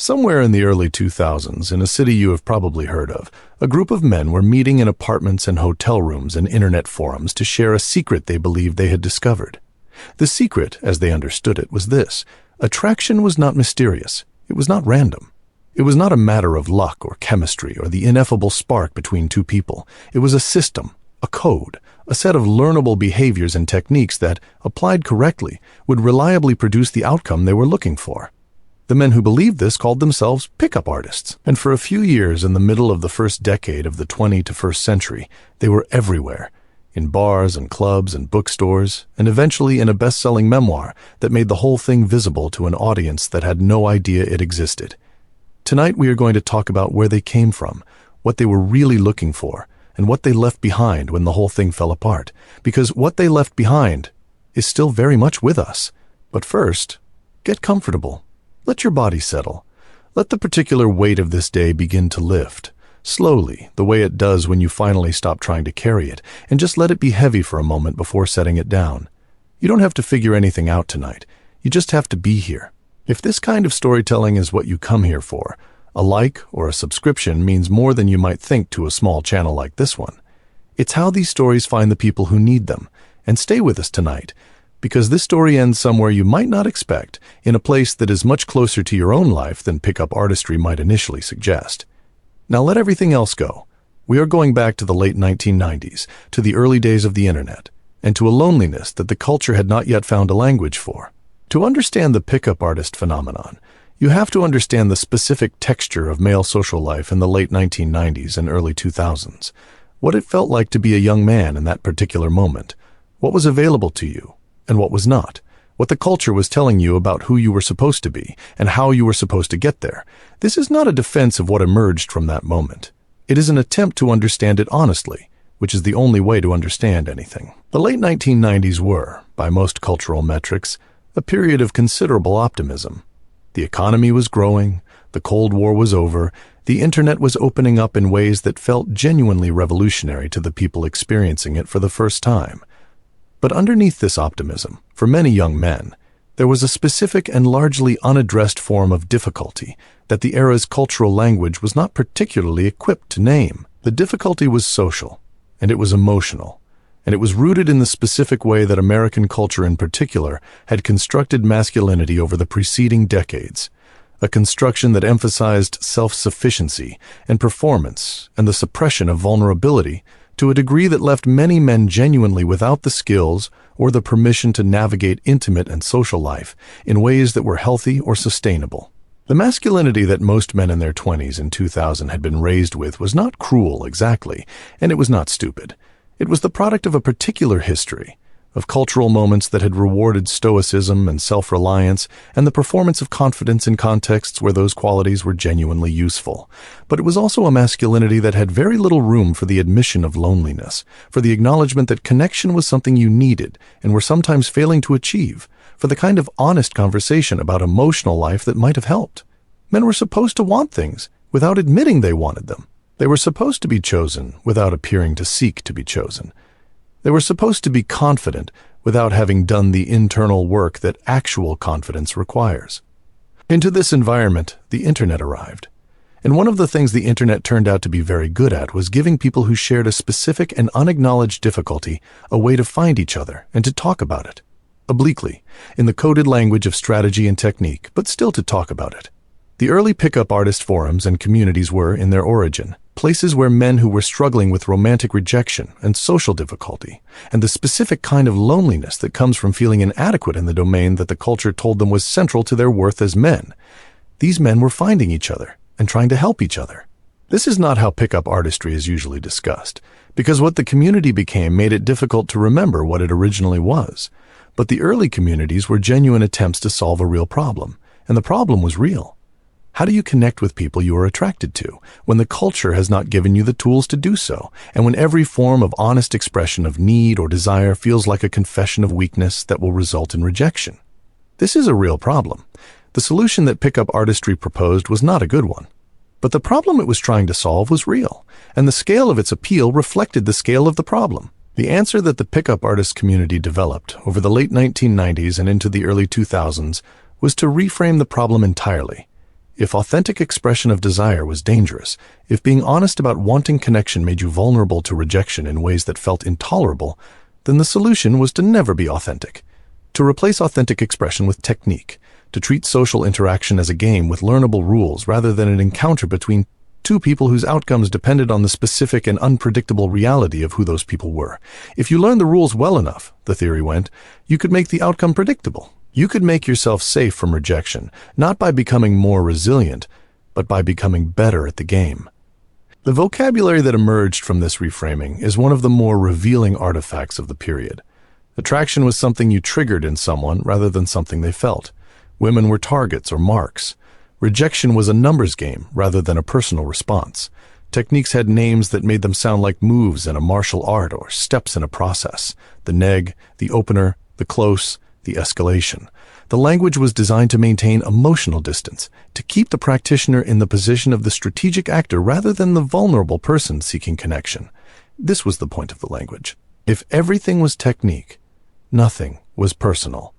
Somewhere in the early 2000s, in a city you have probably heard of, a group of men were meeting in apartments and hotel rooms and internet forums to share a secret they believed they had discovered. The secret, as they understood it, was this: attraction was not mysterious. It was not random. It was not a matter of luck or chemistry or the ineffable spark between two people. It was a system, a code, a set of learnable behaviors and techniques that, applied correctly, would reliably produce the outcome they were looking for. The men who believed this called themselves pickup artists, and for a few years in the middle of the first decade of the 21st century, they were everywhere, in bars and clubs and bookstores, and eventually in a best-selling memoir that made the whole thing visible to an audience that had no idea it existed. Tonight we are going to talk about where they came from, what they were really looking for, and what they left behind when the whole thing fell apart, because what they left behind is still very much with us. But first, get comfortable. Let your body settle. Let the particular weight of this day begin to lift, slowly, the way it does when you finally stop trying to carry it, and just let it be heavy for a moment before setting it down. You don't have to figure anything out tonight. You just have to be here. If this kind of storytelling is what you come here for, a like or a subscription means more than you might think to a small channel like this one. It's how these stories find the people who need them. And stay with us tonight, because this story ends somewhere you might not expect, in a place that is much closer to your own life than pickup artistry might initially suggest. Now let everything else go. We are going back to the late 1990s, to the early days of the internet, and to a loneliness that the culture had not yet found a language for. To understand the pickup artist phenomenon, you have to understand the specific texture of male social life in the late 1990s and early 2000s, what it felt like to be a young man in that particular moment, what was available to you, and what was not, what the culture was telling you about who you were supposed to be and how you were supposed to get there. This is not a defense of what emerged from that moment. It is an attempt to understand it honestly, which is the only way to understand anything. The late 1990s were, by most cultural metrics, a period of considerable optimism. The economy was growing, the Cold War was over, the internet was opening up in ways that felt genuinely revolutionary to the people experiencing it for the first time. But underneath this optimism, for many young men, there was a specific and largely unaddressed form of difficulty that the era's cultural language was not particularly equipped to name. The difficulty was social, and it was emotional, and it was rooted in the specific way that American culture in particular had constructed masculinity over the preceding decades, a construction that emphasized self-sufficiency and performance and the suppression of vulnerability to a degree that left many men genuinely without the skills or the permission to navigate intimate and social life in ways that were healthy or sustainable. The masculinity that most men in their 20s in 2000 had been raised with was not cruel exactly, and it was not stupid. It was the product of a particular history, of cultural moments that had rewarded stoicism and self-reliance and the performance of confidence in contexts where those qualities were genuinely useful. But it was also a masculinity that had very little room for the admission of loneliness, for the acknowledgement that connection was something you needed and were sometimes failing to achieve, for the kind of honest conversation about emotional life that might have helped. Men were supposed to want things without admitting they wanted them. They were supposed to be chosen without appearing to seek to be chosen. They were supposed to be confident without having done the internal work that actual confidence requires. Into this environment, the internet arrived. And one of the things the internet turned out to be very good at was giving people who shared a specific and unacknowledged difficulty a way to find each other and to talk about it. Obliquely, in the coded language of strategy and technique, but still to talk about it. The early pickup artist forums and communities were, in their origin, places where men who were struggling with romantic rejection and social difficulty, and the specific kind of loneliness that comes from feeling inadequate in the domain that the culture told them was central to their worth as men. These men were finding each other and trying to help each other. This is not how pickup artistry is usually discussed, because what the community became made it difficult to remember what it originally was. But the early communities were genuine attempts to solve a real problem, and the problem was real. How do you connect with people you are attracted to when the culture has not given you the tools to do so, and when every form of honest expression of need or desire feels like a confession of weakness that will result in rejection? This is a real problem. The solution that pickup artistry proposed was not a good one. But the problem it was trying to solve was real, and the scale of its appeal reflected the scale of the problem. The answer that the pickup artist community developed over the late 1990s and into the early 2000s was to reframe the problem entirely. If authentic expression of desire was dangerous, if being honest about wanting connection made you vulnerable to rejection in ways that felt intolerable, then the solution was to never be authentic. To replace authentic expression with technique, to treat social interaction as a game with learnable rules rather than an encounter between two people whose outcomes depended on the specific and unpredictable reality of who those people were. If you learned the rules well enough, the theory went, you could make the outcome predictable. You could make yourself safe from rejection, not by becoming more resilient, but by becoming better at the game. The vocabulary that emerged from this reframing is one of the more revealing artifacts of the period. Attraction was something you triggered in someone rather than something they felt. Women were targets or marks. Rejection was a numbers game rather than a personal response. Techniques had names that made them sound like moves in a martial art or steps in a process. The neg, the opener, the close, the escalation. The language was designed to maintain emotional distance, to keep the practitioner in the position of the strategic actor rather than the vulnerable person seeking connection. This was the point of the language. If everything was technique, nothing was personal.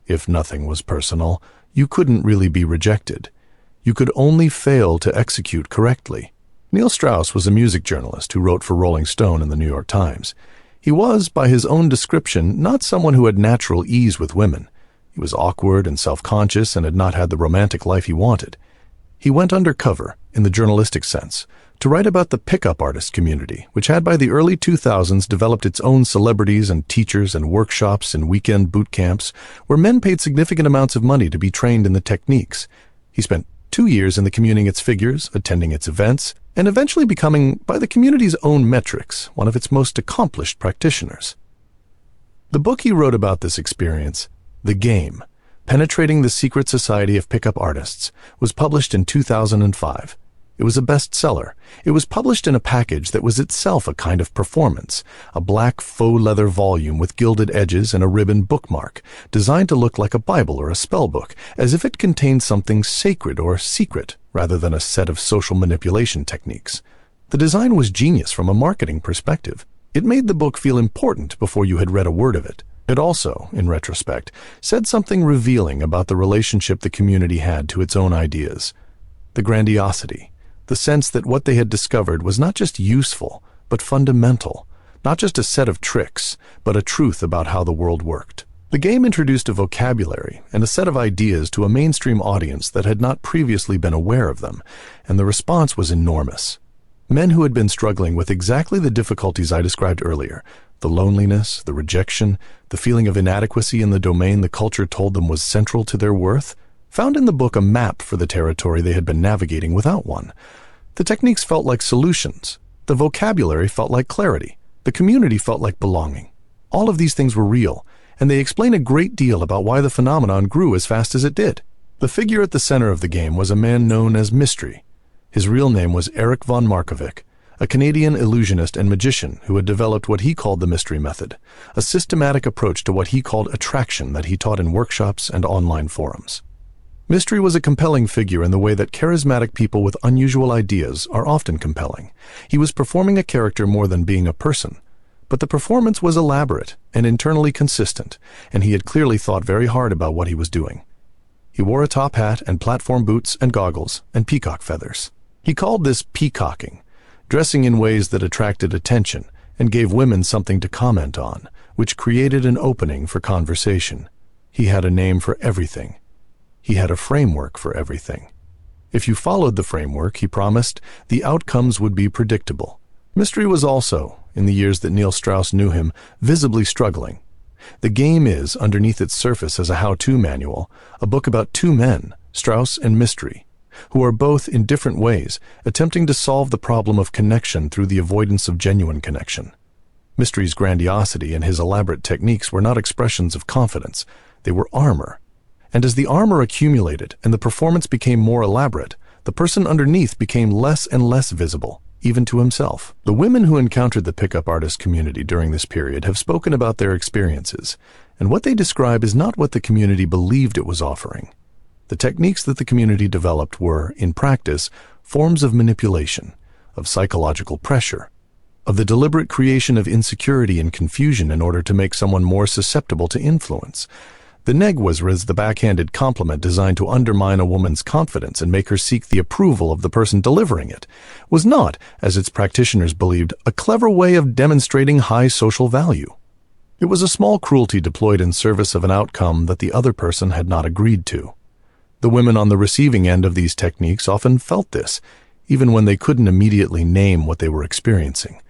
If nothing was personal, you couldn't really be rejected. You could only fail to execute correctly. Neil Strauss was a music journalist who wrote for Rolling Stone and the New York Times. He was, by his own description, not someone who had natural ease with women. He was awkward and self-conscious and had not had the romantic life he wanted. He went undercover, in the journalistic sense, to write about the pickup artist community, which had by the early 2000s developed its own celebrities and teachers and workshops and weekend boot camps, where men paid significant amounts of money to be trained in the techniques. He spent 2 years in the communing its figures, attending its events, and eventually becoming, by the community's own metrics, one of its most accomplished practitioners. The book he wrote about this experience, The Game, Penetrating the Secret Society of Pickup Artists, was published in 2005. It was a bestseller. It was published in a package that was itself a kind of performance, a black faux leather volume with gilded edges and a ribbon bookmark, designed to look like a Bible or a spell book, as if it contained something sacred or secret, rather than a set of social manipulation techniques. The design was genius from a marketing perspective. It made the book feel important before you had read a word of it. It also, in retrospect, said something revealing about the relationship the community had to its own ideas. The grandiosity. The sense that what they had discovered was not just useful, but fundamental, not just a set of tricks, but a truth about how the world worked. The game introduced a vocabulary and a set of ideas to a mainstream audience that had not previously been aware of them, and the response was enormous. Men who had been struggling with exactly the difficulties I described earlier, the loneliness, the rejection, the feeling of inadequacy in the domain the culture told them was central to their worth, found in the book a map for the territory they had been navigating without one. The techniques felt like solutions. The vocabulary felt like clarity. The community felt like belonging. All of these things were real, and they explain a great deal about why the phenomenon grew as fast as it did. The figure at the center of the game was a man known as Mystery. His real name was Eric von Markovic, a Canadian illusionist and magician who had developed what he called the Mystery Method, a systematic approach to what he called attraction that he taught in workshops and online forums. Mystery was a compelling figure in the way that charismatic people with unusual ideas are often compelling. He was performing a character more than being a person, but the performance was elaborate and internally consistent, and he had clearly thought very hard about what he was doing. He wore a top hat and platform boots and goggles and peacock feathers. He called this peacocking, dressing in ways that attracted attention and gave women something to comment on, which created an opening for conversation. He had a name for everything. He had a framework for everything. If you followed the framework, he promised, the outcomes would be predictable. Mystery was also, in the years that Neil Strauss knew him, visibly struggling. The Game is, underneath its surface as a how-to manual, a book about two men, Strauss and Mystery, who are both, in different ways, attempting to solve the problem of connection through the avoidance of genuine connection. Mystery's grandiosity and his elaborate techniques were not expressions of confidence, they were armor. And as the armor accumulated and the performance became more elaborate, the person underneath became less and less visible, even to himself. The women who encountered the pickup artist community during this period have spoken about their experiences, and what they describe is not what the community believed it was offering. The techniques that the community developed were, in practice, forms of manipulation, of psychological pressure, of the deliberate creation of insecurity and confusion in order to make someone more susceptible to influence. The neg was the backhanded compliment designed to undermine a woman's confidence and make her seek the approval of the person delivering it, was not, as its practitioners believed, a clever way of demonstrating high social value. It was a small cruelty deployed in service of an outcome that the other person had not agreed to. The women on the receiving end of these techniques often felt this, even when they couldn't immediately name what they were experiencing.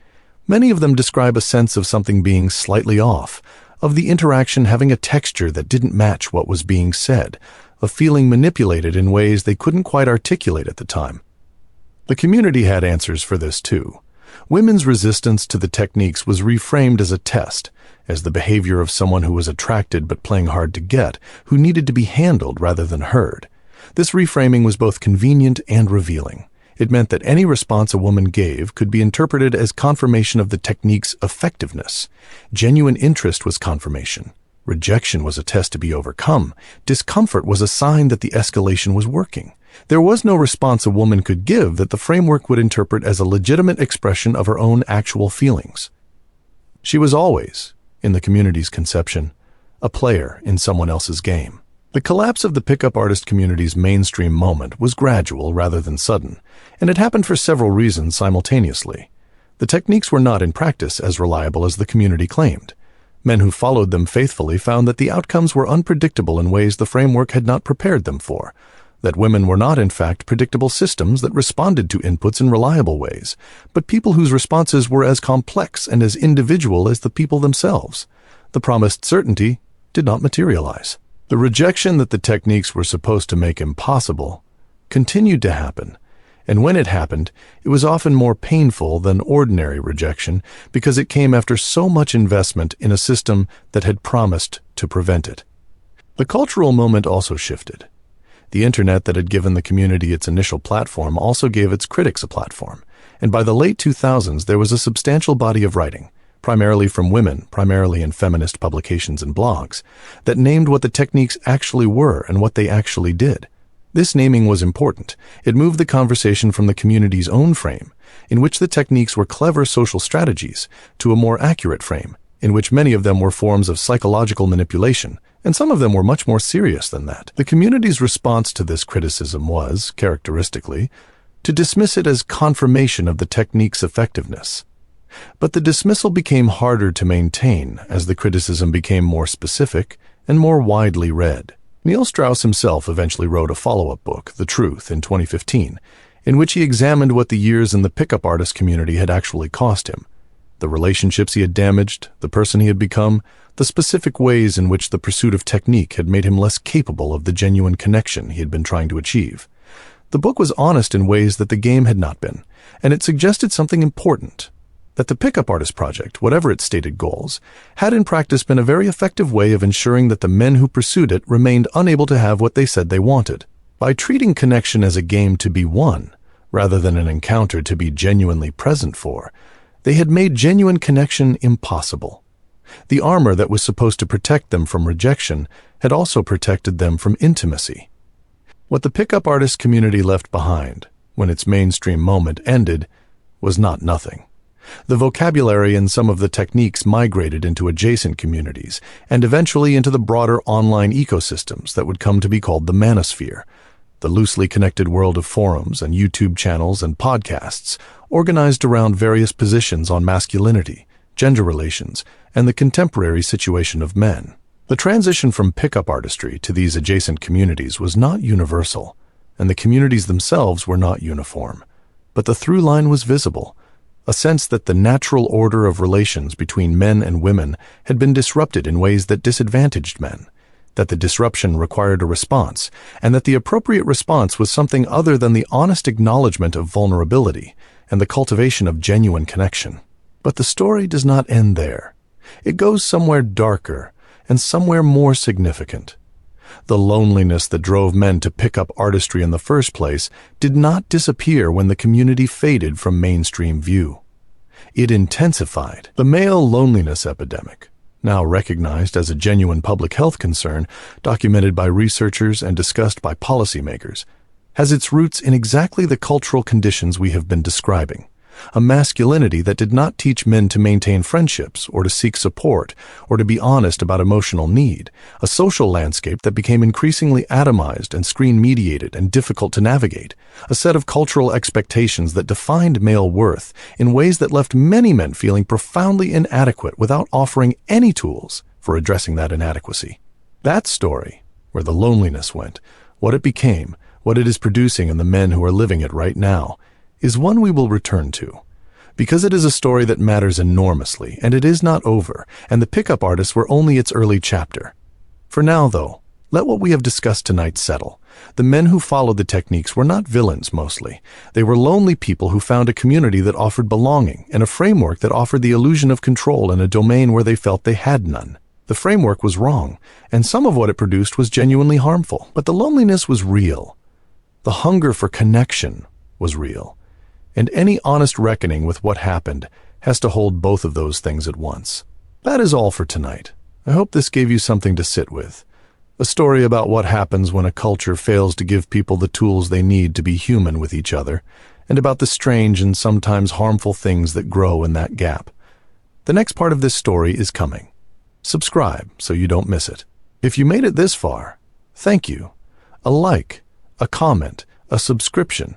Many of them describe a sense of something being slightly off, of the interaction having a texture that didn't match what was being said, of feeling manipulated in ways they couldn't quite articulate at the time. The community had answers for this too. Women's resistance to the techniques was reframed as a test, as the behavior of someone who was attracted but playing hard to get, who needed to be handled rather than heard. This reframing was both convenient and revealing. It meant that any response a woman gave could be interpreted as confirmation of the technique's effectiveness. Genuine interest was confirmation. Rejection was a test to be overcome. Discomfort was a sign that the escalation was working. There was no response a woman could give that the framework would interpret as a legitimate expression of her own actual feelings. She was always, in the community's conception, a player in someone else's game. The collapse of the pickup artist community's mainstream moment was gradual rather than sudden, and it happened for several reasons simultaneously. The techniques were not in practice as reliable as the community claimed. Men who followed them faithfully found that the outcomes were unpredictable in ways the framework had not prepared them for, that women were not in fact predictable systems that responded to inputs in reliable ways, but people whose responses were as complex and as individual as the people themselves. The promised certainty did not materialize. The rejection that the techniques were supposed to make impossible continued to happen, and when it happened, it was often more painful than ordinary rejection because it came after so much investment in a system that had promised to prevent it. The cultural moment also shifted. The internet that had given the community its initial platform also gave its critics a platform, and by the late 2000s there was a substantial body of writing, primarily from women, primarily in feminist publications and blogs, that named what the techniques actually were and what they actually did. This naming was important. It moved the conversation from the community's own frame, in which the techniques were clever social strategies, to a more accurate frame, in which many of them were forms of psychological manipulation, and some of them were much more serious than that. The community's response to this criticism was, characteristically, to dismiss it as confirmation of the technique's effectiveness. But the dismissal became harder to maintain as the criticism became more specific and more widely read. Neil Strauss himself eventually wrote a follow-up book, The Truth, in 2015, in which he examined what the years in the pickup artist community had actually cost him, the relationships he had damaged, the person he had become, the specific ways in which the pursuit of technique had made him less capable of the genuine connection he had been trying to achieve. The book was honest in ways that the game had not been, and it suggested something important, that the Pickup Artist Project, whatever its stated goals, had in practice been a very effective way of ensuring that the men who pursued it remained unable to have what they said they wanted. By treating connection as a game to be won, rather than an encounter to be genuinely present for, they had made genuine connection impossible. The armor that was supposed to protect them from rejection had also protected them from intimacy. What the pickup artist community left behind, when its mainstream moment ended, was not nothing. The vocabulary and some of the techniques migrated into adjacent communities and eventually into the broader online ecosystems that would come to be called the manosphere, the loosely connected world of forums and YouTube channels and podcasts organized around various positions on masculinity, gender relations, and the contemporary situation of men. The transition from pickup artistry to these adjacent communities was not universal, and the communities themselves were not uniform, but the through line was visible. A sense that the natural order of relations between men and women had been disrupted in ways that disadvantaged men, that the disruption required a response, and that the appropriate response was something other than the honest acknowledgement of vulnerability and the cultivation of genuine connection. But the story does not end there. It goes somewhere darker and somewhere more significant. The loneliness that drove men to pick up artistry in the first place did not disappear when the community faded from mainstream view. It intensified. The male loneliness epidemic, now recognized as a genuine public health concern, documented by researchers and discussed by policymakers, has its roots in exactly the cultural conditions we have been describing. a masculinity that did not teach men to maintain friendships or to seek support or to be honest about emotional need, a social landscape that became increasingly atomized and screen-mediated and difficult to navigate, a set of cultural expectations that defined male worth in ways that left many men feeling profoundly inadequate without offering any tools for addressing that inadequacy. That story, where the loneliness went, what it became, what it is producing in the men who are living it right now, is one we will return to. Because it is a story that matters enormously, and it is not over, and the pickup artists were only its early chapter. For now, though, let what we have discussed tonight settle. The men who followed the techniques were not villains mostly. They were lonely people who found a community that offered belonging and a framework that offered the illusion of control in a domain where they felt they had none. The framework was wrong, and some of what it produced was genuinely harmful, but the loneliness was real. The hunger for connection was real. And any honest reckoning with what happened has to hold both of those things at once. That is all for tonight. I hope this gave you something to sit with. A story about what happens when a culture fails to give people the tools they need to be human with each other, and about the strange and sometimes harmful things that grow in that gap. The next part of this story is coming. Subscribe so you don't miss it. If you made it this far, thank you. A like, a comment, a subscription.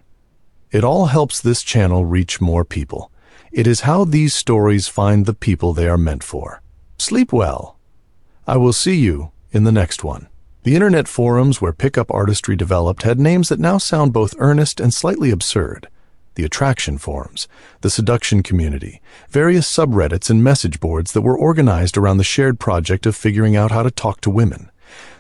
It all helps this channel reach more people. It is how these stories find the people they are meant for. Sleep well. I will see you in the next one. The internet forums where pickup artistry developed had names that now sound both earnest and slightly absurd. The attraction forums, the seduction community, various subreddits and message boards that were organized around the shared project of figuring out how to talk to women.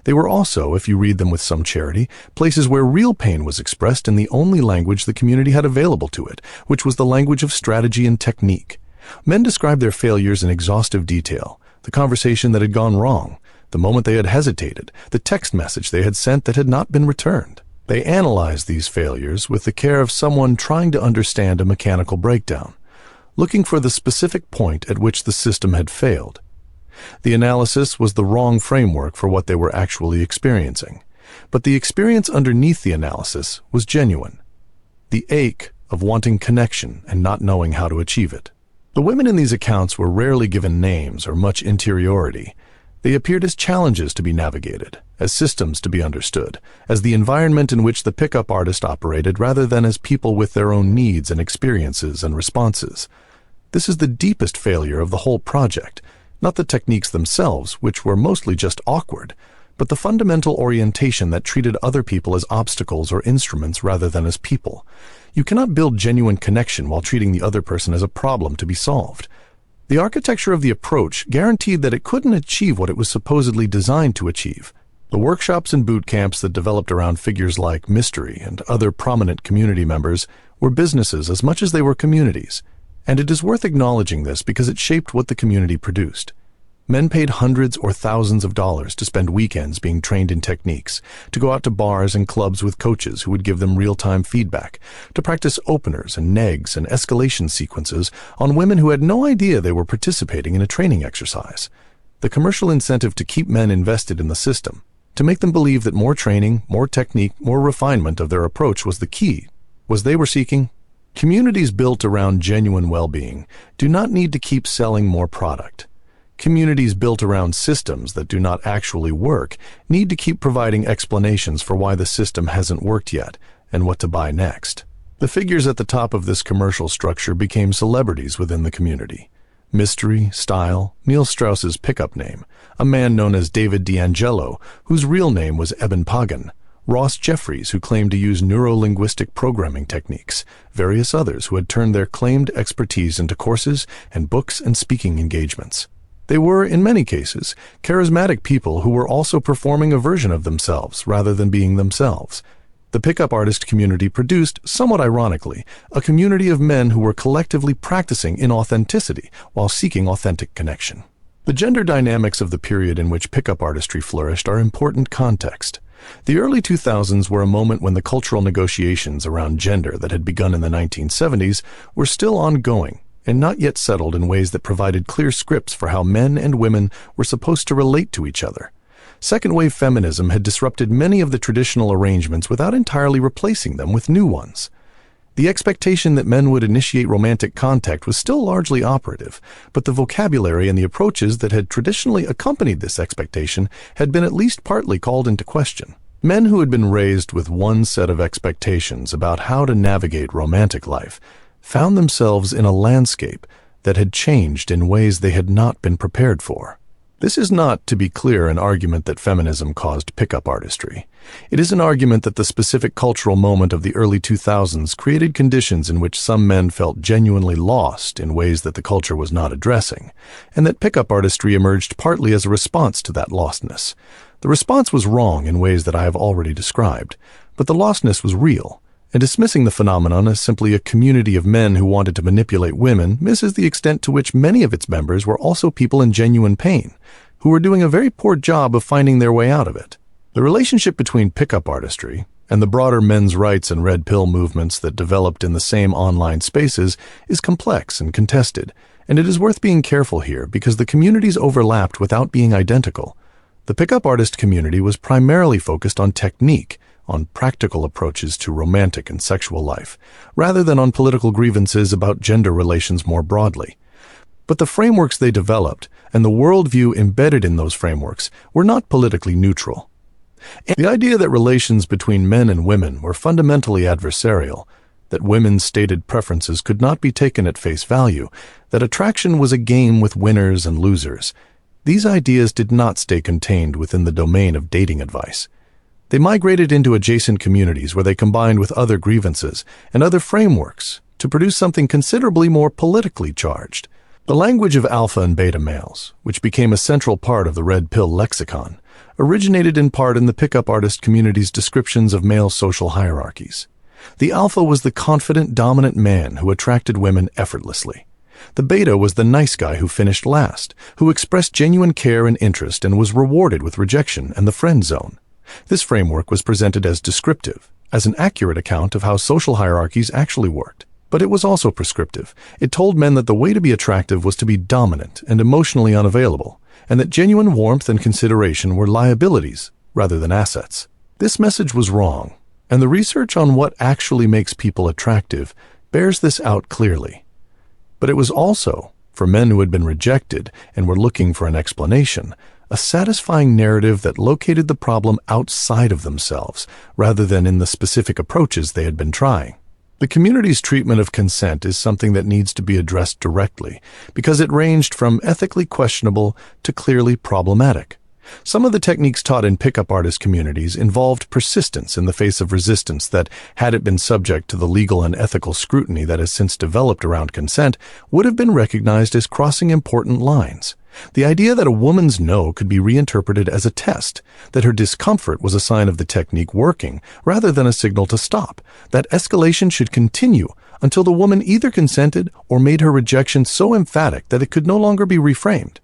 They were also, if you read them with some charity, places where real pain was expressed in the only language the community had available to it, which was the language of strategy and technique. Men described their failures in exhaustive detail, the conversation that had gone wrong, the moment they had hesitated, the text message they had sent that had not been returned. They analyzed these failures with the care of someone trying to understand a mechanical breakdown, looking for the specific point at which the system had failed. The analysis was the wrong framework for what they were actually experiencing, but the experience underneath the analysis was genuine. The ache of wanting connection and not knowing how to achieve it. The women in these accounts were rarely given names or much interiority. They appeared as challenges to be navigated, as systems to be understood, as the environment in which the pickup artist operated rather than as people with their own needs and experiences and responses. This is the deepest failure of the whole project. Not the techniques themselves, which were mostly just awkward, but the fundamental orientation that treated other people as obstacles or instruments rather than as people. You cannot build genuine connection while treating the other person as a problem to be solved. The architecture of the approach guaranteed that it couldn't achieve what it was supposedly designed to achieve. The workshops and boot camps that developed around figures like Mystery and other prominent community members were businesses as much as they were communities. And it is worth acknowledging this because it shaped what the community produced. Men paid hundreds or thousands of dollars to spend weekends being trained in techniques, to go out to bars and clubs with coaches who would give them real-time feedback, to practice openers and negs and escalation sequences on women who had no idea they were participating in a training exercise. The commercial incentive to keep men invested in the system, to make them believe that more training, more technique, more refinement of their approach was the key, was they were seeking. Communities built around genuine well-being do not need to keep selling more product. Communities built around systems that do not actually work need to keep providing explanations for why the system hasn't worked yet and what to buy next. The figures at the top of this commercial structure became celebrities within the community. Mystery, Style, Neil Strauss's pickup name, a man known as David D'Angelo, whose real name was Eben Pagan, Ross Jeffries, who claimed to use neuro-linguistic programming techniques, various others who had turned their claimed expertise into courses and books and speaking engagements. They were, in many cases, charismatic people who were also performing a version of themselves rather than being themselves. The pickup artist community produced, somewhat ironically, a community of men who were collectively practicing inauthenticity while seeking authentic connection. The gender dynamics of the period in which pickup artistry flourished are important context. The early 2000s were a moment when the cultural negotiations around gender that had begun in the 1970s were still ongoing and not yet settled in ways that provided clear scripts for how men and women were supposed to relate to each other. Second-wave feminism had disrupted many of the traditional arrangements without entirely replacing them with new ones. The expectation that men would initiate romantic contact was still largely operative, but the vocabulary and the approaches that had traditionally accompanied this expectation had been at least partly called into question. Men who had been raised with one set of expectations about how to navigate romantic life found themselves in a landscape that had changed in ways they had not been prepared for. This is not, to be clear, an argument that feminism caused pickup artistry. It is an argument that the specific cultural moment of the early 2000s created conditions in which some men felt genuinely lost in ways that the culture was not addressing, and that pickup artistry emerged partly as a response to that lostness. The response was wrong in ways that I have already described, but the lostness was real, and dismissing the phenomenon as simply a community of men who wanted to manipulate women misses the extent to which many of its members were also people in genuine pain, who were doing a very poor job of finding their way out of it. The relationship between pickup artistry and the broader men's rights and red pill movements that developed in the same online spaces is complex and contested, and it is worth being careful here because the communities overlapped without being identical. The pickup artist community was primarily focused on technique, on practical approaches to romantic and sexual life, rather than on political grievances about gender relations more broadly. But the frameworks they developed and the worldview embedded in those frameworks were not politically neutral. The idea that relations between men and women were fundamentally adversarial, that women's stated preferences could not be taken at face value, that attraction was a game with winners and losers, these ideas did not stay contained within the domain of dating advice. They migrated into adjacent communities where they combined with other grievances and other frameworks to produce something considerably more politically charged. The language of alpha and beta males, which became a central part of the red pill lexicon, originated in part in the pickup artist community's descriptions of male social hierarchies. The alpha was the confident, dominant man who attracted women effortlessly. The beta was the nice guy who finished last, who expressed genuine care and interest and was rewarded with rejection and the friend zone. This framework was presented as descriptive, as an accurate account of how social hierarchies actually worked. But it was also prescriptive. It told men that the way to be attractive was to be dominant and emotionally unavailable, and that genuine warmth and consideration were liabilities rather than assets. This message was wrong, and the research on what actually makes people attractive bears this out clearly. But it was also, for men who had been rejected and were looking for an explanation, a satisfying narrative that located the problem outside of themselves, rather than in the specific approaches they had been trying. The community's treatment of consent is something that needs to be addressed directly, because it ranged from ethically questionable to clearly problematic. Some of the techniques taught in pickup artist communities involved persistence in the face of resistance that, had it been subject to the legal and ethical scrutiny that has since developed around consent, would have been recognized as crossing important lines. The idea that a woman's no could be reinterpreted as a test, that her discomfort was a sign of the technique working rather than a signal to stop, that escalation should continue until the woman either consented or made her rejection so emphatic that it could no longer be reframed.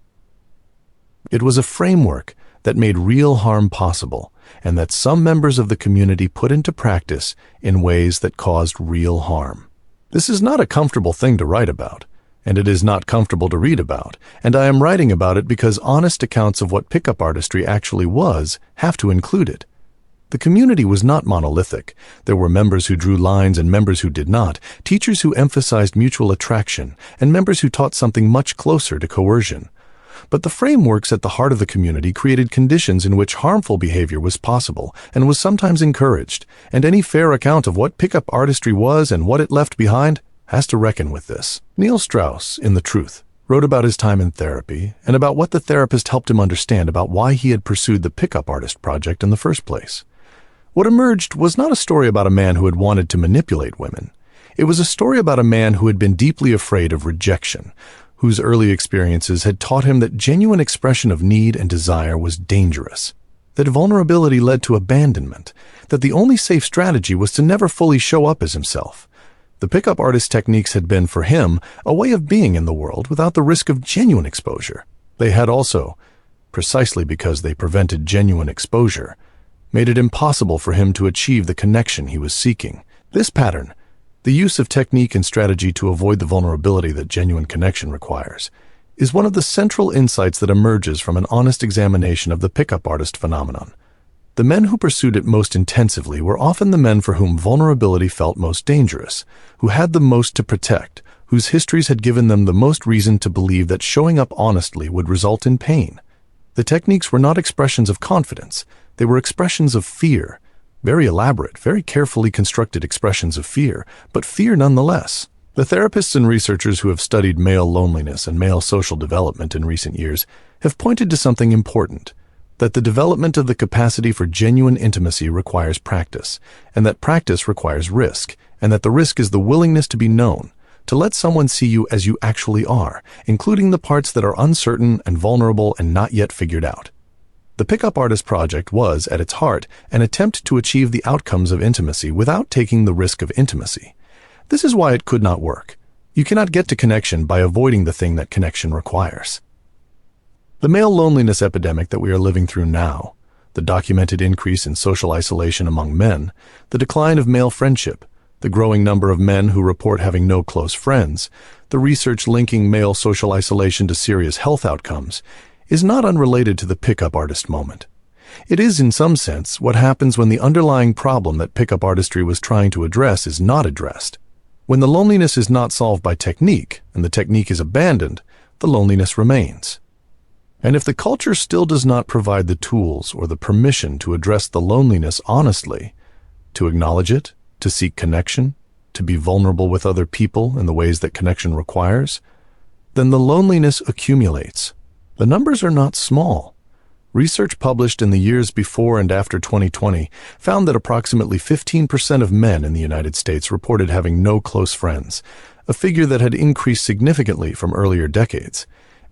It was a framework that made real harm possible, and that some members of the community put into practice in ways that caused real harm. This is not a comfortable thing to write about, and it is not comfortable to read about, and I am writing about it because honest accounts of what pickup artistry actually was have to include it. The community was not monolithic. There were members who drew lines and members who did not, teachers who emphasized mutual attraction, and members who taught something much closer to coercion. But the frameworks at the heart of the community created conditions in which harmful behavior was possible and was sometimes encouraged, and any fair account of what pickup artistry was and what it left behind has to reckon with this. Neil Strauss, in The Truth, wrote about his time in therapy and about what the therapist helped him understand about why he had pursued the pickup artist project in the first place. What emerged was not a story about a man who had wanted to manipulate women. It was a story about a man who had been deeply afraid of rejection, whose early experiences had taught him that genuine expression of need and desire was dangerous, that vulnerability led to abandonment, that the only safe strategy was to never fully show up as himself. The pickup artist techniques had been, for him, a way of being in the world without the risk of genuine exposure. They had also, precisely because they prevented genuine exposure, made it impossible for him to achieve the connection he was seeking. This pattern, the use of technique and strategy to avoid the vulnerability that genuine connection requires, is one of the central insights that emerges from an honest examination of the pickup artist phenomenon. The men who pursued it most intensively were often the men for whom vulnerability felt most dangerous, who had the most to protect, whose histories had given them the most reason to believe that showing up honestly would result in pain. The techniques were not expressions of confidence, they were expressions of fear. Very elaborate, very carefully constructed expressions of fear, but fear nonetheless. The therapists and researchers who have studied male loneliness and male social development in recent years have pointed to something important, that the development of the capacity for genuine intimacy requires practice, and that practice requires risk, and that the risk is the willingness to be known, to let someone see you as you actually are, including the parts that are uncertain and vulnerable and not yet figured out. The Pickup Artist Project was, at its heart, an attempt to achieve the outcomes of intimacy without taking the risk of intimacy. This is why it could not work. You cannot get to connection by avoiding the thing that connection requires. The male loneliness epidemic that we are living through now, the documented increase in social isolation among men, the decline of male friendship, the growing number of men who report having no close friends, the research linking male social isolation to serious health outcomes, is not unrelated to the pickup artist moment. It is, in some sense, what happens when the underlying problem that pickup artistry was trying to address is not addressed. When the loneliness is not solved by technique, and the technique is abandoned, the loneliness remains. And if the culture still does not provide the tools or the permission to address the loneliness honestly, to acknowledge it, to seek connection, to be vulnerable with other people in the ways that connection requires, then the loneliness accumulates. The numbers are not small. Research published in the years before and after 2020 found that approximately 15% of men in the United States reported having no close friends, a figure that had increased significantly from earlier decades.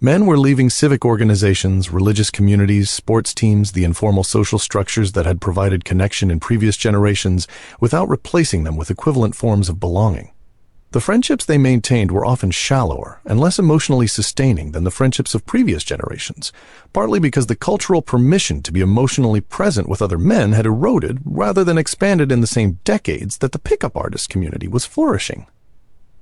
Men were leaving civic organizations, religious communities, sports teams, the informal social structures that had provided connection in previous generations without replacing them with equivalent forms of belonging. The friendships they maintained were often shallower and less emotionally sustaining than the friendships of previous generations, partly because the cultural permission to be emotionally present with other men had eroded rather than expanded in the same decades that the pickup artist community was flourishing.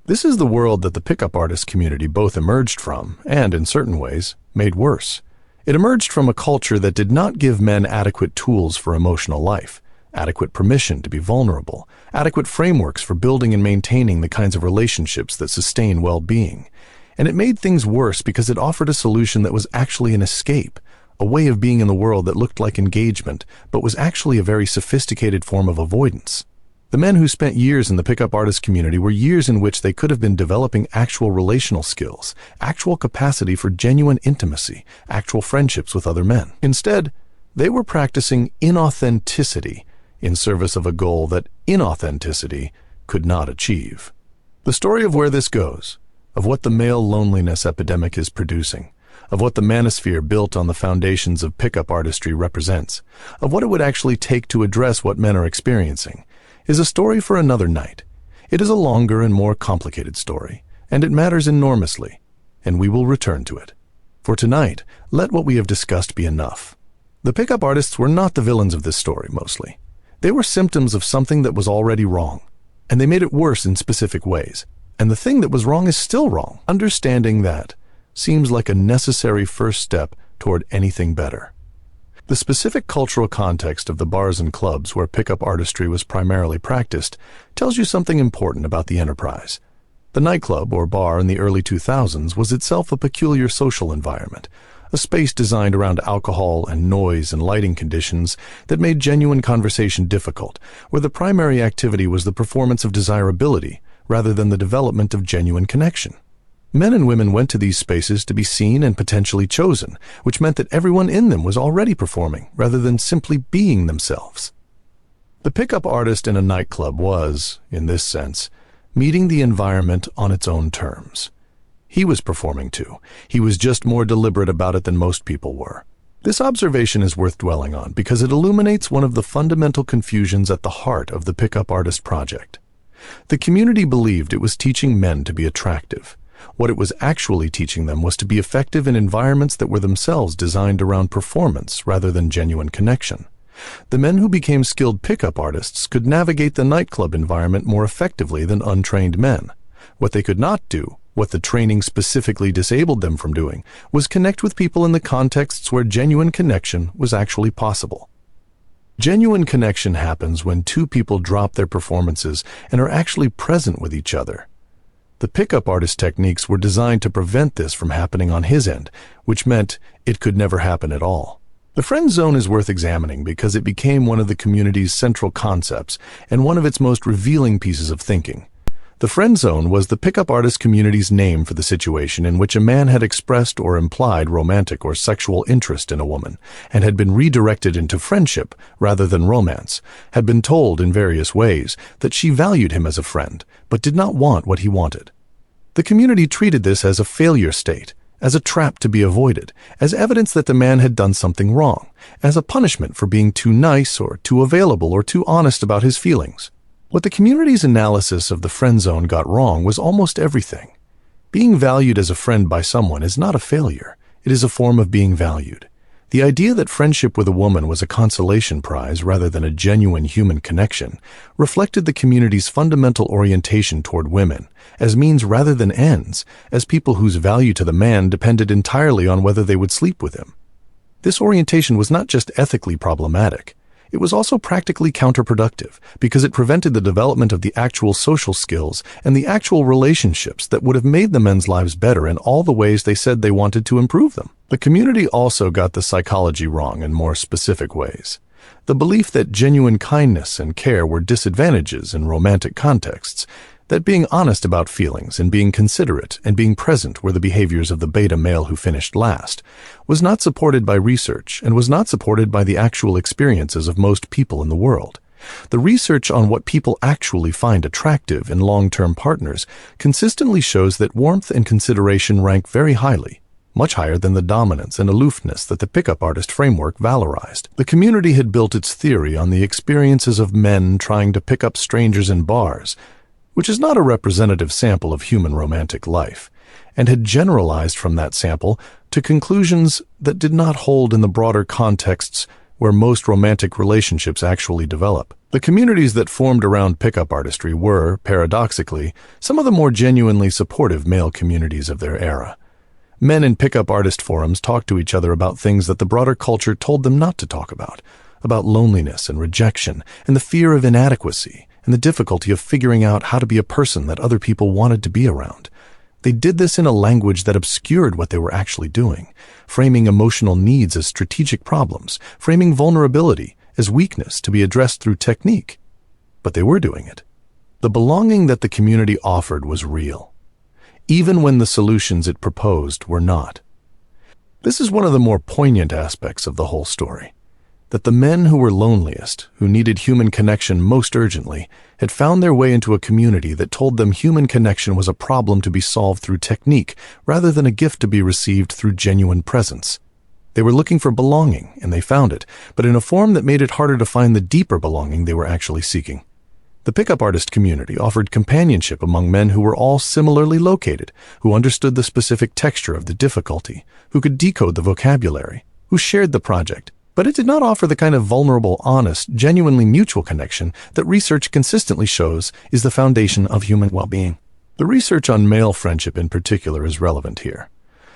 This is the world that the pickup artist community both emerged from and, in certain ways, made worse. It emerged from a culture that did not give men adequate tools for emotional life, adequate permission to be vulnerable, adequate frameworks for building and maintaining the kinds of relationships that sustain well-being. And it made things worse because it offered a solution that was actually an escape, a way of being in the world that looked like engagement, but was actually a very sophisticated form of avoidance. The men who spent years in the pickup artist community were years in which they could have been developing actual relational skills, actual capacity for genuine intimacy, actual friendships with other men. Instead, they were practicing inauthenticity in service of a goal that inauthenticity could not achieve. The story of where this goes, of what the male loneliness epidemic is producing, of what the manosphere built on the foundations of pickup artistry represents, of what it would actually take to address what men are experiencing, is a story for another night. It is a longer and more complicated story, and it matters enormously, and we will return to it. For tonight, let what we have discussed be enough. The pickup artists were not the villains of this story, mostly. They were symptoms of something that was already wrong, and they made it worse in specific ways. And the thing that was wrong is still wrong. Understanding that seems like a necessary first step toward anything better. The specific cultural context of the bars and clubs where pickup artistry was primarily practiced tells you something important about the enterprise. The nightclub or bar in the early 2000s was itself a peculiar social environment, a space designed around alcohol and noise and lighting conditions that made genuine conversation difficult, where the primary activity was the performance of desirability rather than the development of genuine connection. Men and women went to these spaces to be seen and potentially chosen, which meant that everyone in them was already performing rather than simply being themselves. The pickup artist in a nightclub was, in this sense, meeting the environment on its own terms. He was performing too. He was just more deliberate about it than most people were. This observation is worth dwelling on because it illuminates one of the fundamental confusions at the heart of the Pickup Artist Project. The community believed it was teaching men to be attractive. What it was actually teaching them was to be effective in environments that were themselves designed around performance rather than genuine connection. The men who became skilled pickup artists could navigate the nightclub environment more effectively than untrained men. What they could not do, what the training specifically disabled them from doing, was connect with people in the contexts where genuine connection was actually possible. Genuine connection happens when two people drop their performances and are actually present with each other. The pickup artist techniques were designed to prevent this from happening on his end, which meant it could never happen at all. The friend zone is worth examining because it became one of the community's central concepts and one of its most revealing pieces of thinking. The friend zone was the pickup artist community's name for the situation in which a man had expressed or implied romantic or sexual interest in a woman and had been redirected into friendship rather than romance, had been told in various ways that she valued him as a friend but did not want what he wanted. The community treated this as a failure state, as a trap to be avoided, as evidence that the man had done something wrong, as a punishment for being too nice or too available or too honest about his feelings. What the community's analysis of the friend zone got wrong was almost everything. Being valued as a friend by someone is not a failure. It is a form of being valued. The idea that friendship with a woman was a consolation prize rather than a genuine human connection reflected the community's fundamental orientation toward women as means rather than ends, as people whose value to the man depended entirely on whether they would sleep with him. This orientation was not just ethically problematic. It was also practically counterproductive because it prevented the development of the actual social skills and the actual relationships that would have made the men's lives better in all the ways they said they wanted to improve them. The community also got the psychology wrong in more specific ways. The belief that genuine kindness and care were disadvantages in romantic contexts, that being honest about feelings and being considerate and being present were the behaviors of the beta male who finished last, was not supported by research and was not supported by the actual experiences of most people in the world. The research on what people actually find attractive in long-term partners consistently shows that warmth and consideration rank very highly, much higher than the dominance and aloofness that the pickup artist framework valorized. The community had built its theory on the experiences of men trying to pick up strangers in bars, which is not a representative sample of human romantic life, and had generalized from that sample to conclusions that did not hold in the broader contexts where most romantic relationships actually develop. The communities that formed around pickup artistry were, paradoxically, some of the more genuinely supportive male communities of their era. Men in pickup artist forums talked to each other about things that the broader culture told them not to talk about loneliness and rejection and the fear of inadequacy, and the difficulty of figuring out how to be a person that other people wanted to be around. They did this in a language that obscured what they were actually doing, framing emotional needs as strategic problems, framing vulnerability as weakness to be addressed through technique. But they were doing it. The belonging that the community offered was real, even when the solutions it proposed were not. This is one of the more poignant aspects of the whole story. That the men who were loneliest, who needed human connection most urgently, had found their way into a community that told them human connection was a problem to be solved through technique rather than a gift to be received through genuine presence. They were looking for belonging, and they found it, but in a form that made it harder to find the deeper belonging they were actually seeking. The pickup artist community offered companionship among men who were all similarly located, who understood the specific texture of the difficulty, who could decode the vocabulary, who shared the project. But it did not offer the kind of vulnerable, honest, genuinely mutual connection that research consistently shows is the foundation of human well-being. The research on male friendship in particular is relevant here.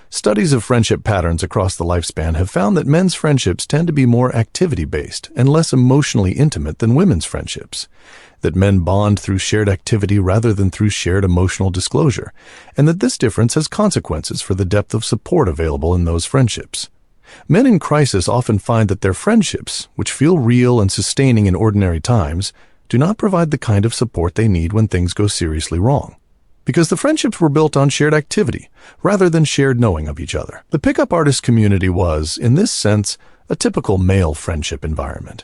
Studies of friendship patterns across the lifespan have found that men's friendships tend to be more activity-based and less emotionally intimate than women's friendships, that men bond through shared activity rather than through shared emotional disclosure, and that this difference has consequences for the depth of support available in those friendships. Men in crisis often find that their friendships, which feel real and sustaining in ordinary times, do not provide the kind of support they need when things go seriously wrong. Because the friendships were built on shared activity, rather than shared knowing of each other. The pickup artist community was, in this sense, a typical male friendship environment.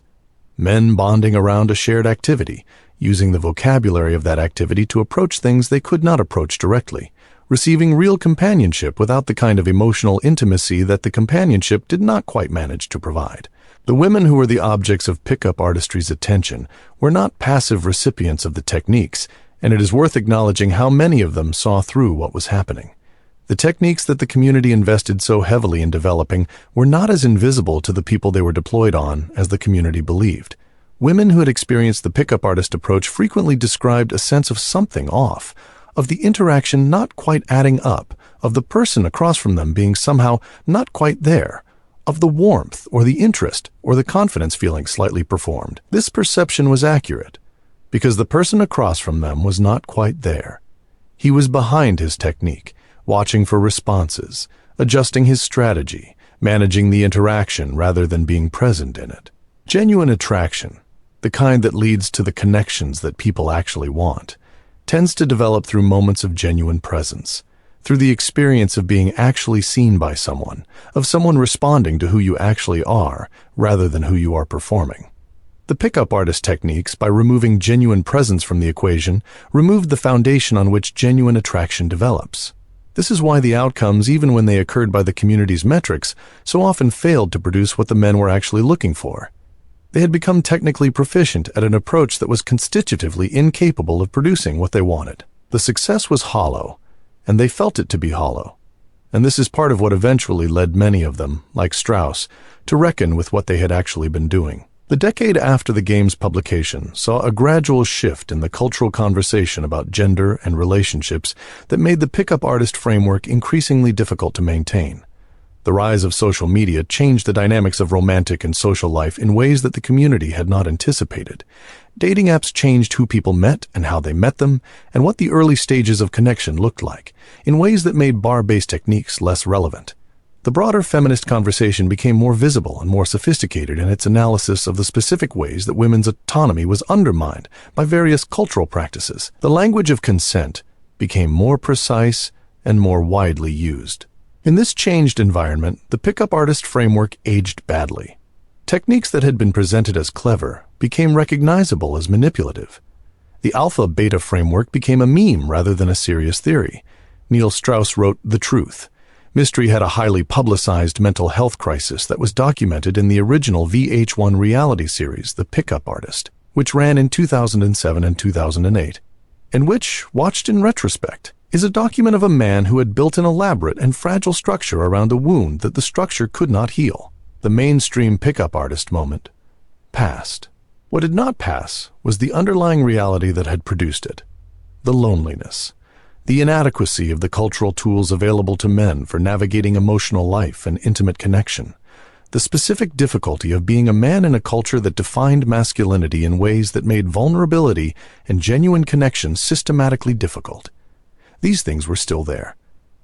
Men bonding around a shared activity, using the vocabulary of that activity to approach things they could not approach directly, receiving real companionship without the kind of emotional intimacy that the companionship did not quite manage to provide. The women who were the objects of pickup artistry's attention were not passive recipients of the techniques, and it is worth acknowledging how many of them saw through what was happening. The techniques that the community invested so heavily in developing were not as invisible to the people they were deployed on as the community believed. Women who had experienced the pickup artist approach frequently described a sense of something off, of the interaction not quite adding up, of the person across from them being somehow not quite there, of the warmth or the interest or the confidence feeling slightly performed. This perception was accurate because the person across from them was not quite there. He was behind his technique, watching for responses, adjusting his strategy, managing the interaction rather than being present in it. Genuine attraction, the kind that leads to the connections that people actually want, tends to develop through moments of genuine presence, through the experience of being actually seen by someone, of someone responding to who you actually are rather than who you are performing. The pickup artist techniques, by removing genuine presence from the equation, removed the foundation on which genuine attraction develops. This is why the outcomes, even when they occurred by the community's metrics, so often failed to produce what the men were actually looking for. They had become technically proficient at an approach that was constitutively incapable of producing what they wanted. The success was hollow, and they felt it to be hollow. And this is part of what eventually led many of them, like Strauss, to reckon with what they had actually been doing. The decade after the game's publication saw a gradual shift in the cultural conversation about gender and relationships that made the pickup artist framework increasingly difficult to maintain. The rise of social media changed the dynamics of romantic and social life in ways that the community had not anticipated. Dating apps changed who people met and how they met them, and what the early stages of connection looked like, in ways that made bar-based techniques less relevant. The broader feminist conversation became more visible and more sophisticated in its analysis of the specific ways that women's autonomy was undermined by various cultural practices. The language of consent became more precise and more widely used. In this changed environment, the pickup artist framework aged badly. Techniques that had been presented as clever became recognizable as manipulative. The alpha-beta framework became a meme rather than a serious theory. Neil Strauss wrote The Truth. Mystery had a highly publicized mental health crisis that was documented in the original VH1 reality series, The Pickup Artist, which ran in 2007 and 2008, and which, watched in retrospect, is a document of a man who had built an elaborate and fragile structure around a wound that the structure could not heal. The mainstream pickup artist moment passed. What did not pass was the underlying reality that had produced it: the loneliness, the inadequacy of the cultural tools available to men for navigating emotional life and intimate connection, the specific difficulty of being a man in a culture that defined masculinity in ways that made vulnerability and genuine connection systematically difficult. These things were still there.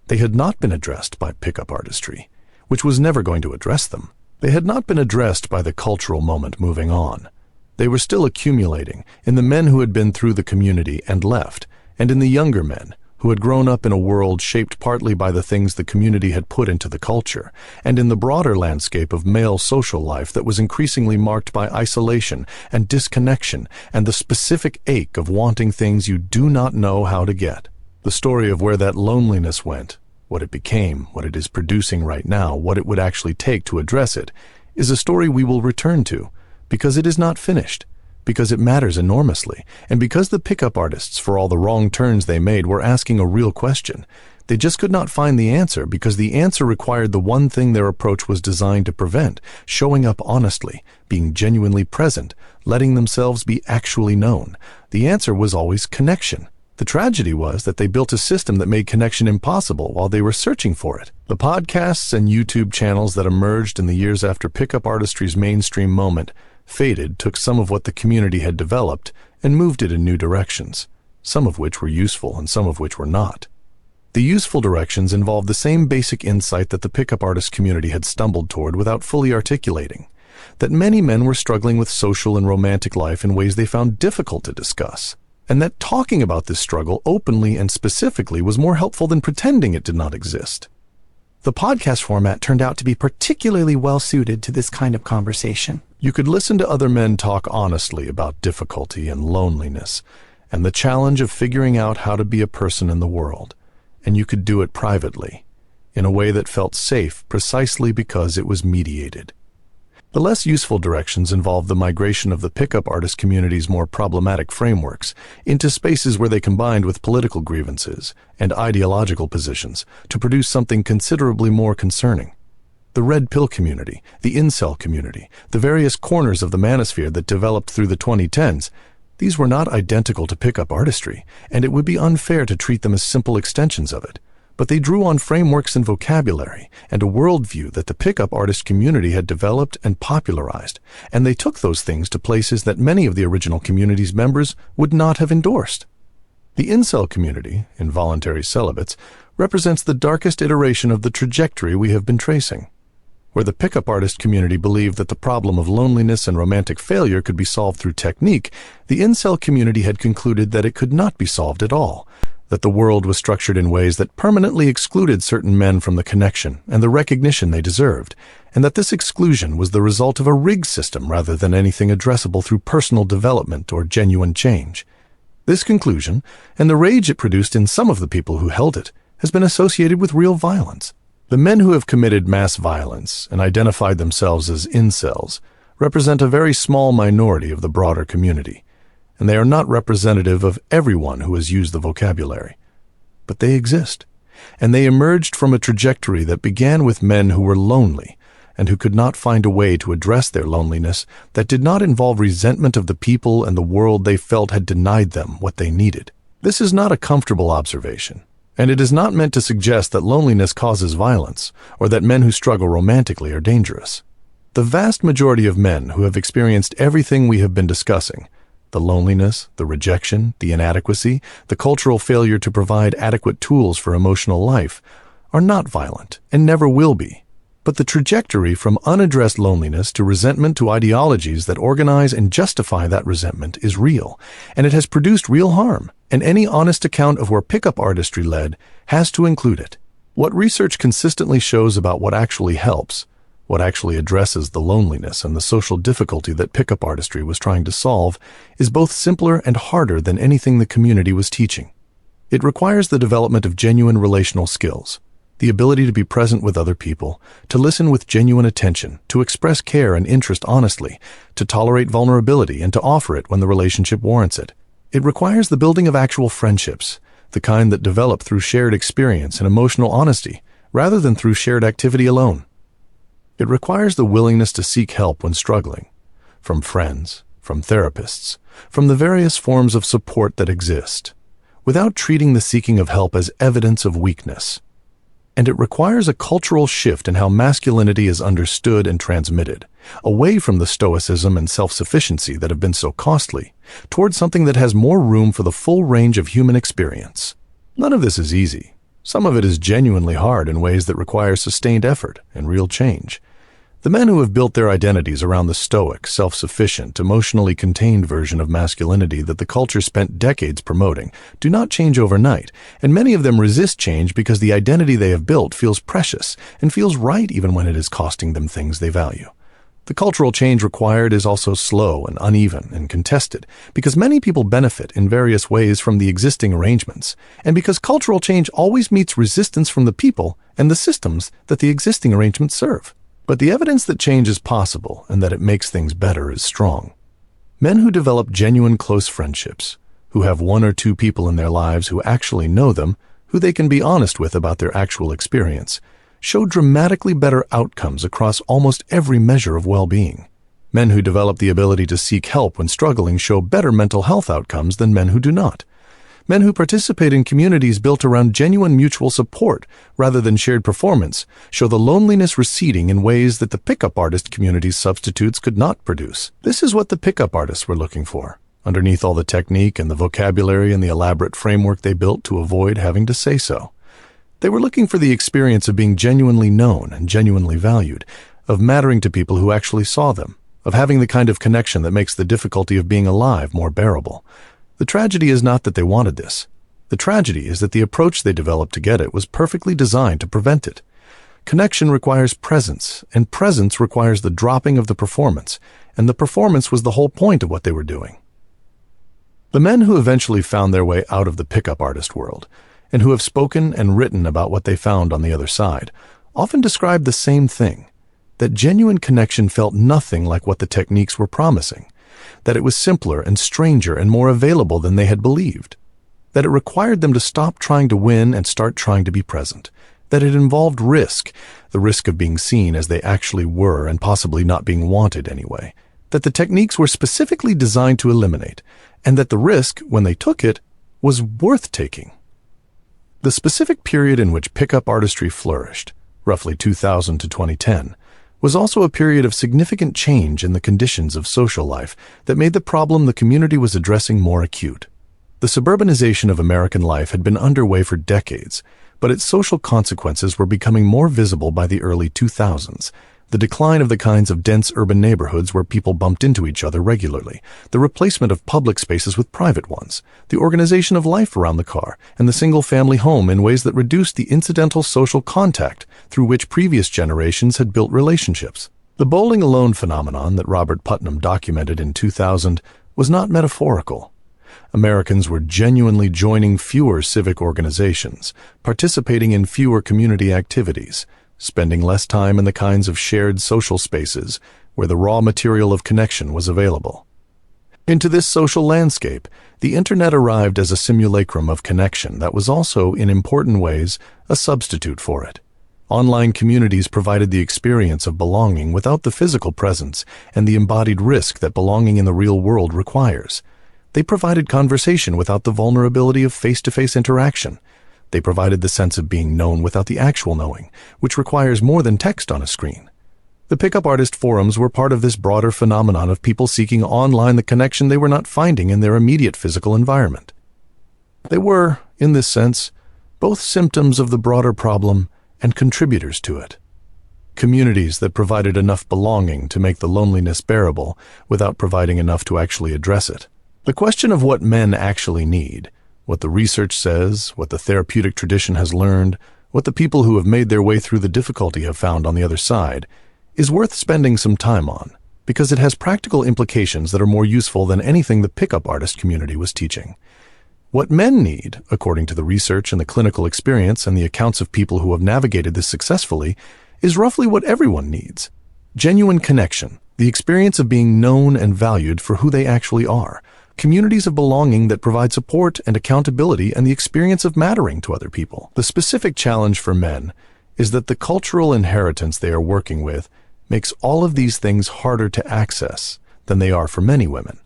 They had not been addressed by pickup artistry, which was never going to address them. They had not been addressed by the cultural moment moving on. They were still accumulating in the men who had been through the community and left, and in the younger men who had grown up in a world shaped partly by the things the community had put into the culture, and in the broader landscape of male social life that was increasingly marked by isolation and disconnection and the specific ache of wanting things you do not know how to get. The story of where that loneliness went, what it became, what it is producing right now, what it would actually take to address it, is a story we will return to, because it is not finished, because it matters enormously, and because the pickup artists, for all the wrong turns they made, were asking a real question. They just could not find the answer, because the answer required the one thing their approach was designed to prevent: showing up honestly, being genuinely present, letting themselves be actually known. The answer was always connection. The tragedy was that they built a system that made connection impossible while they were searching for it. The podcasts and YouTube channels that emerged in the years after pickup artistry's mainstream moment faded took some of what the community had developed and moved it in new directions, some of which were useful and some of which were not. The useful directions involved the same basic insight that the pickup artist community had stumbled toward without fully articulating: that many men were struggling with social and romantic life in ways they found difficult to discuss, and that talking about this struggle openly and specifically was more helpful than pretending it did not exist. The podcast format turned out to be particularly well-suited to this kind of conversation. You could listen to other men talk honestly about difficulty and loneliness and the challenge of figuring out how to be a person in the world, and you could do it privately, in a way that felt safe precisely because it was mediated. The less useful directions involve the migration of the pickup artist community's more problematic frameworks into spaces where they combined with political grievances and ideological positions to produce something considerably more concerning. The red pill community, the incel community, the various corners of the manosphere that developed through the 2010s, these were not identical to pickup artistry, and it would be unfair to treat them as simple extensions of it. but they drew on frameworks and vocabulary and a worldview that the pickup artist community had developed and popularized, and they took those things to places that many of the original community's members would not have endorsed. The incel community, involuntary celibates, represents the darkest iteration of the trajectory we have been tracing. Where the pickup artist community believed that the problem of loneliness and romantic failure could be solved through technique, the incel community had concluded that it could not be solved at all, that the world was structured in ways that permanently excluded certain men from the connection and the recognition they deserved, and that this exclusion was the result of a rigged system rather than anything addressable through personal development or genuine change. This conclusion, and the rage it produced in some of the people who held it, has been associated with real violence. The men who have committed mass violence and identified themselves as incels represent a very small minority of the broader community, and they are not representative of everyone who has used the vocabulary. But they exist, and they emerged from a trajectory that began with men who were lonely and who could not find a way to address their loneliness that did not involve resentment of the people and the world they felt had denied them what they needed. This is not a comfortable observation, and it is not meant to suggest that loneliness causes violence or that men who struggle romantically are dangerous. The vast majority of men who have experienced everything we have been discussing, the loneliness, the rejection, the inadequacy, the cultural failure to provide adequate tools for emotional life, are not violent and never will be. But the trajectory from unaddressed loneliness to resentment to ideologies that organize and justify that resentment is real, and it has produced real harm, and any honest account of where pickup artistry led has to include it. What research consistently shows about what actually helps, what actually addresses the loneliness and the social difficulty that pickup artistry was trying to solve, is both simpler and harder than anything the community was teaching. It requires the development of genuine relational skills, the ability to be present with other people, to listen with genuine attention, to express care and interest honestly, to tolerate vulnerability and to offer it when the relationship warrants it. It requires the building of actual friendships, the kind that develop through shared experience and emotional honesty, rather than through shared activity alone. It requires the willingness to seek help when struggling, from friends, from therapists, from the various forms of support that exist, without treating the seeking of help as evidence of weakness. And it requires a cultural shift in how masculinity is understood and transmitted, away from the stoicism and self-sufficiency that have been so costly, towards something that has more room for the full range of human experience. None of this is easy. Some of it is genuinely hard in ways that require sustained effort and real change. The men who have built their identities around the stoic, self-sufficient, emotionally contained version of masculinity that the culture spent decades promoting do not change overnight, and many of them resist change because the identity they have built feels precious and feels right even when it is costing them things they value. The cultural change required is also slow and uneven and contested because many people benefit in various ways from the existing arrangements, and because cultural change always meets resistance from the people and the systems that the existing arrangements serve. But the evidence that change is possible and that it makes things better is strong. Men who develop genuine close friendships, who have one or two people in their lives who actually know them, who they can be honest with about their actual experience, show dramatically better outcomes across almost every measure of well-being. Men who develop the ability to seek help when struggling show better mental health outcomes than men who do not. Men who participate in communities built around genuine mutual support rather than shared performance show the loneliness receding in ways that the pickup artist community's substitutes could not produce. This is what the pickup artists were looking for, underneath all the technique and the vocabulary and the elaborate framework they built to avoid having to say so. They were looking for the experience of being genuinely known and genuinely valued, of mattering to people who actually saw them, of having the kind of connection that makes the difficulty of being alive more bearable. The tragedy is not that they wanted this. The tragedy is that the approach they developed to get it was perfectly designed to prevent it. Connection requires presence, and presence requires the dropping of the performance, and the performance was the whole point of what they were doing. The men who eventually found their way out of the pickup artist world, and who have spoken and written about what they found on the other side, often describe the same thing, that genuine connection felt nothing like what the techniques were promising, that it was simpler and stranger and more available than they had believed, that it required them to stop trying to win and start trying to be present, that it involved risk, the risk of being seen as they actually were and possibly not being wanted anyway, that the techniques were specifically designed to eliminate, and that the risk, when they took it, was worth taking. The specific period in which pickup artistry flourished, roughly 2000 to 2010, was also a period of significant change in the conditions of social life that made the problem the community was addressing more acute. The suburbanization of American life had been underway for decades, but its social consequences were becoming more visible by the early 2000s. The decline of the kinds of dense urban neighborhoods where people bumped into each other regularly, the replacement of public spaces with private ones, the organization of life around the car, and the single-family home in ways that reduced the incidental social contact through which previous generations had built relationships. The bowling alone phenomenon that Robert Putnam documented in 2000 was not metaphorical. Americans were genuinely joining fewer civic organizations, participating in fewer community activities, spending less time in the kinds of shared social spaces where the raw material of connection was available. Into this social landscape, the internet arrived as a simulacrum of connection that was also, in important ways, a substitute for it. Online communities provided the experience of belonging without the physical presence and the embodied risk that belonging in the real world requires. They provided conversation without the vulnerability of face-to-face interaction. They provided the sense of being known without the actual knowing, which requires more than text on a screen. The pickup artist forums were part of this broader phenomenon of people seeking online the connection they were not finding in their immediate physical environment. They were, in this sense, both symptoms of the broader problem and contributors to it. Communities that provided enough belonging to make the loneliness bearable without providing enough to actually address it. The question of what men actually need, what the research says, what the therapeutic tradition has learned, what the people who have made their way through the difficulty have found on the other side, is worth spending some time on, because it has practical implications that are more useful than anything the pickup artist community was teaching. What men need, according to the research and the clinical experience and the accounts of people who have navigated this successfully, is roughly what everyone needs. Genuine connection, the experience of being known and valued for who they actually are, communities of belonging that provide support and accountability and the experience of mattering to other people. The specific challenge for men is that the cultural inheritance they are working with makes all of these things harder to access than they are for many women,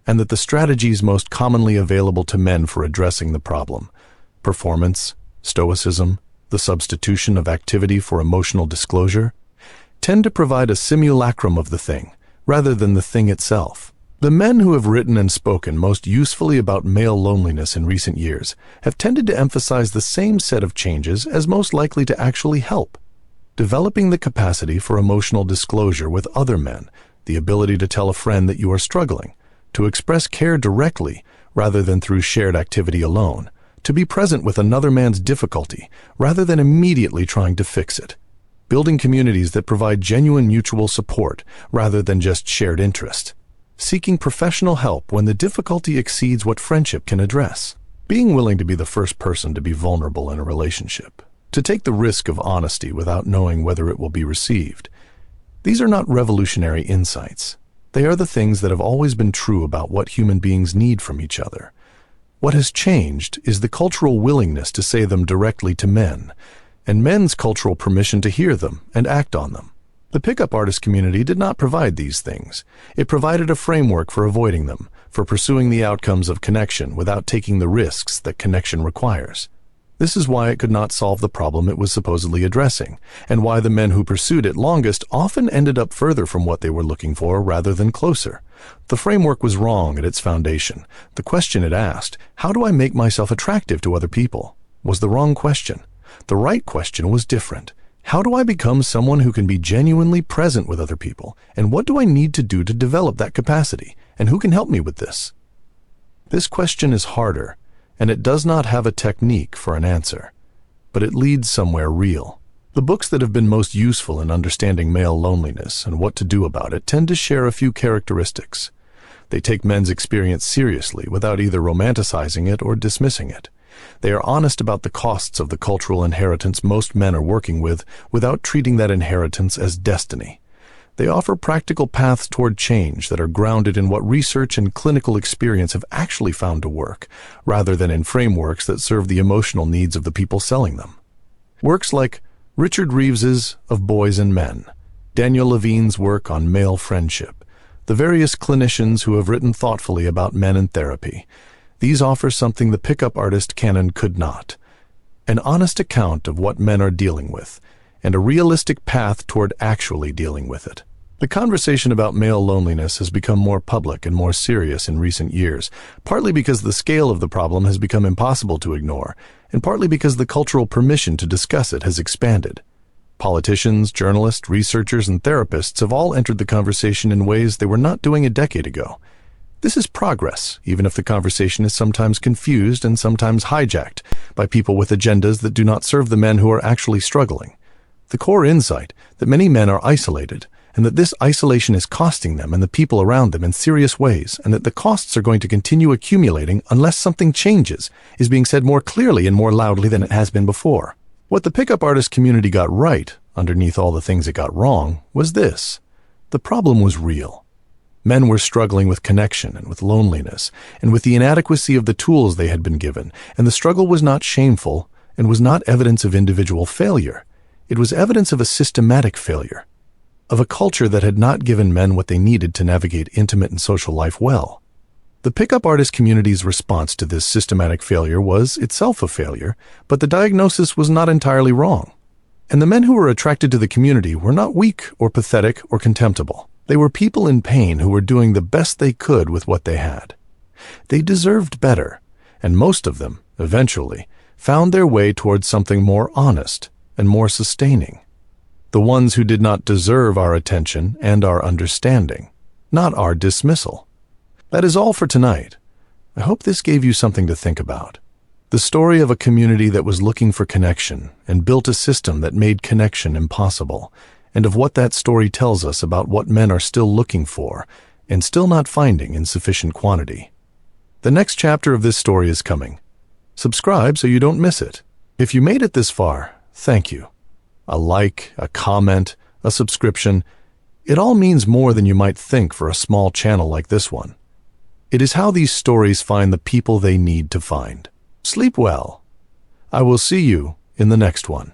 and that the strategies most commonly available to men for addressing the problem, performance, stoicism, the substitution of activity for emotional disclosure, tend to provide a simulacrum of the thing rather than the thing itself. The men who have written and spoken most usefully about male loneliness in recent years have tended to emphasize the same set of changes as most likely to actually help. Developing the capacity for emotional disclosure with other men, the ability to tell a friend that you are struggling, to express care directly rather than through shared activity alone, to be present with another man's difficulty rather than immediately trying to fix it. Building communities that provide genuine mutual support rather than just shared interest. Seeking professional help when the difficulty exceeds what friendship can address. Being willing to be the first person to be vulnerable in a relationship. To take the risk of honesty without knowing whether it will be received. These are not revolutionary insights. They are the things that have always been true about what human beings need from each other. What has changed is the cultural willingness to say them directly to men, and men's cultural permission to hear them and act on them. The pickup artist community did not provide these things. It provided a framework for avoiding them, for pursuing the outcomes of connection without taking the risks that connection requires. This is why it could not solve the problem it was supposedly addressing, and why the men who pursued it longest often ended up further from what they were looking for rather than closer. The framework was wrong at its foundation. The question it asked, how do I make myself attractive to other people, was the wrong question. The right question was different. How do I become someone who can be genuinely present with other people, and what do I need to do to develop that capacity, and who can help me with this? This question is harder, and it does not have a technique for an answer, but it leads somewhere real. The books that have been most useful in understanding male loneliness and what to do about it tend to share a few characteristics. They take men's experience seriously without either romanticizing it or dismissing it. They are honest about the costs of the cultural inheritance most men are working with without treating that inheritance as destiny. They offer practical paths toward change that are grounded in what research and clinical experience have actually found to work, rather than in frameworks that serve the emotional needs of the people selling them. Works like Richard Reeves's Of Boys and Men, Daniel Levine's work on male friendship, the various clinicians who have written thoughtfully about men and therapy. These offer something the pickup artist canon could not. an honest account of what men are dealing with, and a realistic path toward actually dealing with it. The conversation about male loneliness has become more public and more serious in recent years, partly because the scale of the problem has become impossible to ignore, and partly because the cultural permission to discuss it has expanded. Politicians, journalists, researchers, and therapists have all entered the conversation in ways they were not doing a decade ago. This is progress, even if the conversation is sometimes confused and sometimes hijacked by people with agendas that do not serve the men who are actually struggling. The core insight that many men are isolated, and that this isolation is costing them and the people around them in serious ways, and that the costs are going to continue accumulating unless something changes, is being said more clearly and more loudly than it has been before. What the pickup artist community got right, underneath all the things it got wrong, was this. The problem was real. Men were struggling with connection and with loneliness, and with the inadequacy of the tools they had been given, and the struggle was not shameful and was not evidence of individual failure. It was evidence of a systematic failure, of a culture that had not given men what they needed to navigate intimate and social life well. The pickup artist community's response to this systematic failure was itself a failure, but the diagnosis was not entirely wrong. And the men who were attracted to the community were not weak or pathetic or contemptible. They were people in pain who were doing the best they could with what they had. They deserved better, and most of them, eventually, found their way towards something more honest and more sustaining. The ones who did not deserve our attention and our understanding, not our dismissal. That is all for tonight. I hope this gave you something to think about. The story of a community that was looking for connection and built a system that made connection impossible, and of what that story tells us about what men are still looking for and still not finding in sufficient quantity. The next chapter of this story is coming. Subscribe so you don't miss it. If you made it this far, thank you. A like, a comment, a subscription, it all means more than you might think for a small channel like this one. It is how these stories find the people they need to find. Sleep well. I will see you in the next one.